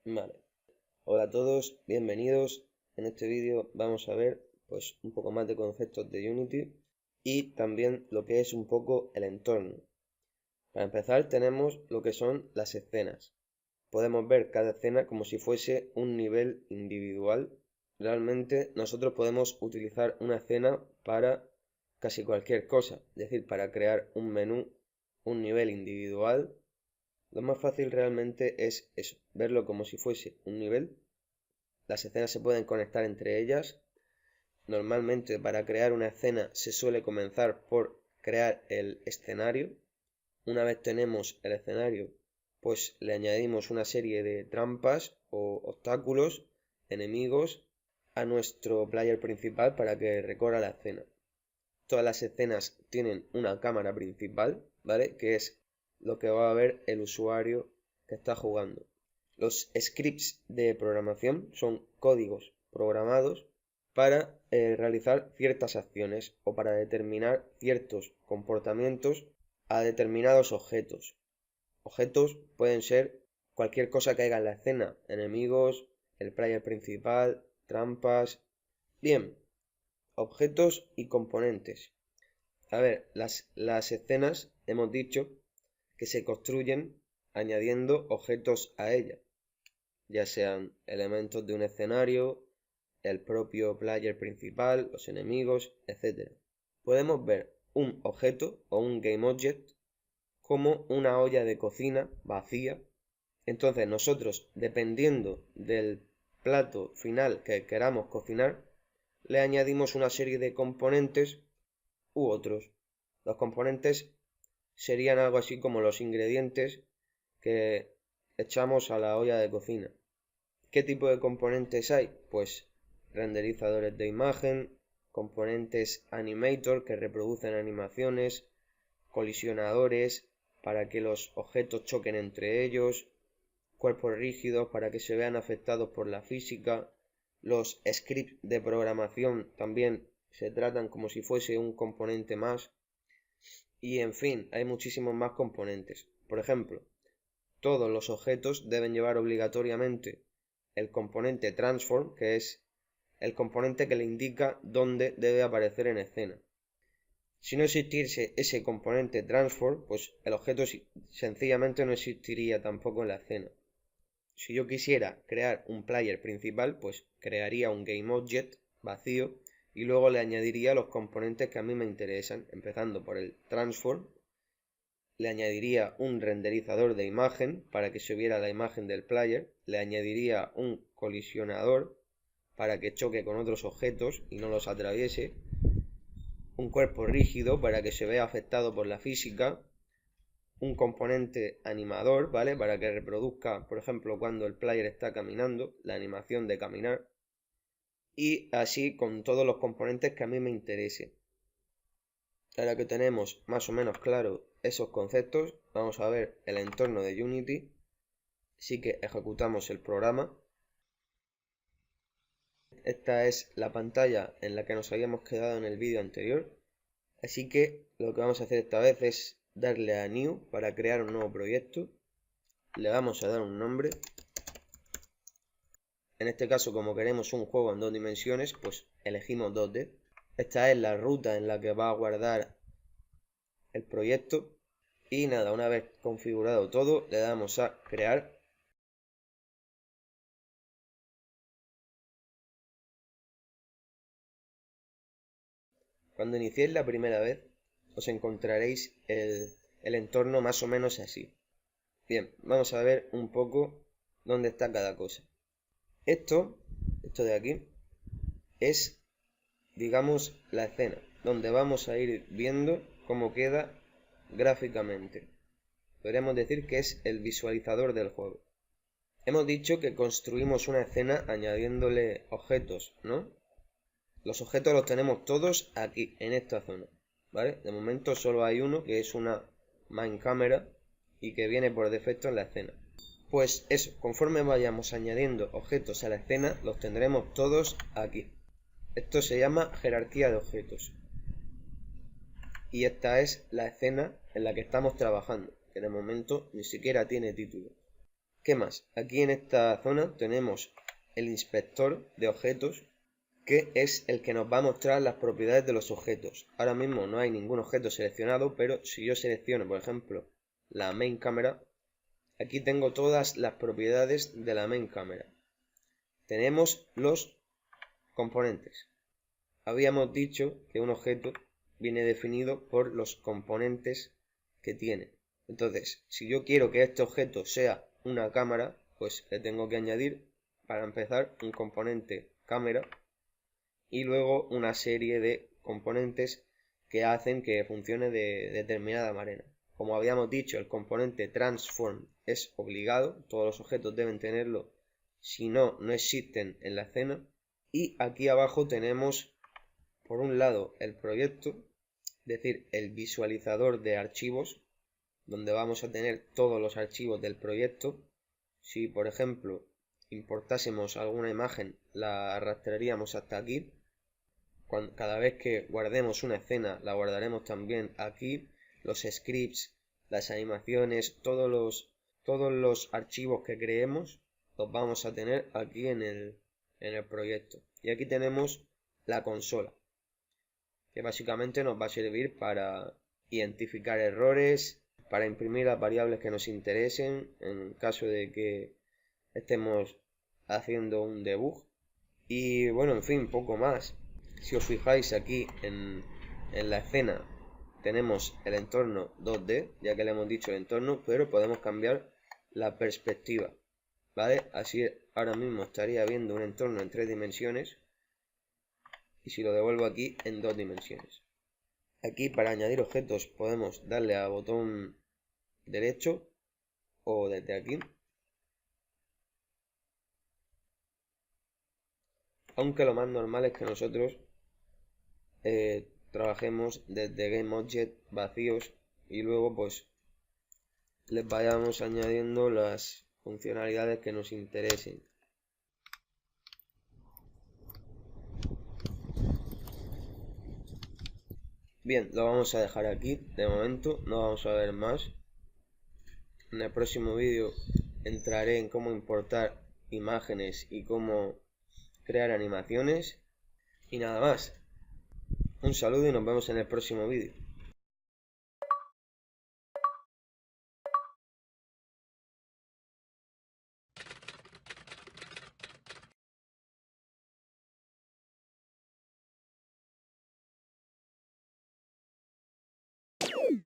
Vale, hola a todos, bienvenidos. En este vídeo vamos a ver pues un poco más de conceptos de Unity y también lo que es un poco el entorno. Para empezar tenemos lo que son las escenas. Podemos ver cada escena como si fuese un nivel individual. Realmente nosotros podemos utilizar una escena para casi cualquier cosa, es decir, para crear un menú, un nivel individual. Lo más fácil realmente es eso, verlo como si fuese un nivel. Las escenas se pueden conectar entre ellas. Normalmente para crear una escena se suele comenzar por crear el escenario. Una vez tenemos el escenario, pues le añadimos una serie de trampas o obstáculos, enemigos, a nuestro player principal para que recorra la escena. Todas las escenas tienen una cámara principal, ¿vale? Que es lo que va a ver el usuario que está jugando. Los scripts de programación son códigos programados para realizar ciertas acciones o para determinar ciertos comportamientos a determinados objetos. Objetos pueden ser cualquier cosa que haya en la escena, enemigos, el player principal, trampas. Bien, objetos y componentes. A ver, las escenas hemos dicho que se construyen añadiendo objetos a ellas, ya sean elementos de un escenario, el propio player principal, los enemigos, etc. Podemos ver un objeto o un GameObject como una olla de cocina vacía. Entonces nosotros, dependiendo del plato final que queramos cocinar, le añadimos una serie de componentes u otros. Los componentes serían algo así como los ingredientes que echamos a la olla de cocina. ¿Qué tipo de componentes hay? Pues renderizadores de imagen, componentes animator que reproducen animaciones, colisionadores para que los objetos choquen entre ellos, cuerpos rígidos para que se vean afectados por la física. Los scripts de programación también se tratan como si fuese un componente más. Y en fin, hay muchísimos más componentes. Por ejemplo, todos los objetos deben llevar obligatoriamente el componente transform, que es el componente que le indica dónde debe aparecer en escena. Si no existiese ese componente transform, pues el objeto sencillamente no existiría tampoco en la escena. Si yo quisiera crear un player principal, pues crearía un GameObject vacío y luego le añadiría los componentes que a mí me interesan, empezando por el transform. Le añadiría un renderizador de imagen para que se viera la imagen del player, le añadiría un colisionador para que choque con otros objetos y no los atraviese, un cuerpo rígido para que se vea afectado por la física, un componente animador, ¿vale? Para que reproduzca, por ejemplo, cuando el player está caminando, la animación de caminar, y así con todos los componentes que a mí me interese. Ahora que tenemos más o menos claro esos conceptos, vamos a ver el entorno de Unity. Así que ejecutamos el programa. Esta es la pantalla en la que nos habíamos quedado en el vídeo anterior. Así que lo que vamos a hacer esta vez es darle a New para crear un nuevo proyecto. Le vamos a dar un nombre. En este caso, como queremos un juego en 2 dimensiones, pues elegimos 2D. Esta es la ruta en la que va a guardar el proyecto. Y nada, una vez configurado todo, le damos a crear. Cuando iniciéis la primera vez, os encontraréis el entorno más o menos así. Bien, vamos a ver un poco dónde está cada cosa. Esto de aquí, es, digamos, la escena, donde vamos a ir viendo cómo queda gráficamente. Podríamos decir que es el visualizador del juego. Hemos dicho que construimos una escena añadiéndole objetos, ¿no? Los objetos los tenemos todos aquí, en esta zona, ¿vale? De momento solo hay uno, que es una main camera, y que viene por defecto en la escena. Pues eso, conforme vayamos añadiendo objetos a la escena, los tendremos todos aquí. Esto se llama jerarquía de objetos. Y esta es la escena en la que estamos trabajando, que de momento ni siquiera tiene título. ¿Qué más? Aquí en esta zona tenemos el inspector de objetos, que es el que nos va a mostrar las propiedades de los objetos. Ahora mismo no hay ningún objeto seleccionado, pero si yo selecciono, por ejemplo, la main camera, aquí tengo todas las propiedades de la main camera. Tenemos los componentes. Habíamos dicho que un objeto viene definido por los componentes que tiene. Entonces, si yo quiero que este objeto sea una cámara, pues le tengo que añadir, para empezar, un componente cámara y luego una serie de componentes que hacen que funcione de determinada manera. Como habíamos dicho, el componente transform es obligado, todos los objetos deben tenerlo, si no, no existen en la escena. Y aquí abajo tenemos, por un lado, el proyecto, es decir, el visualizador de archivos, donde vamos a tener todos los archivos del proyecto. Si, por ejemplo, importásemos alguna imagen, la arrastraríamos hasta aquí. Cada vez que guardemos una escena, la guardaremos también aquí. Los scripts, las animaciones, todos los archivos que creemos, los vamos a tener aquí en el proyecto. Y aquí tenemos la consola, que básicamente nos va a servir para identificar errores, para imprimir las variables que nos interesen en caso de que estemos haciendo un debug. Y bueno, en fin, poco más. Si os fijáis aquí en la escena tenemos el entorno 2D, ya que le hemos dicho el entorno, pero podemos cambiar la perspectiva, ¿vale? Así ahora mismo estaría viendo un entorno en 3 dimensiones y si lo devuelvo aquí en 2 dimensiones. Aquí para añadir objetos podemos darle al botón derecho o desde aquí. Aunque lo más normal es que nosotros trabajemos desde GameObject vacíos y luego pues les vayamos añadiendo las funcionalidades que nos interesen. Bien, lo vamos a dejar aquí de momento, no vamos a ver más. En el próximo vídeo entraré en cómo importar imágenes y cómo crear animaciones. Y nada más. Un saludo y nos vemos en el próximo vídeo.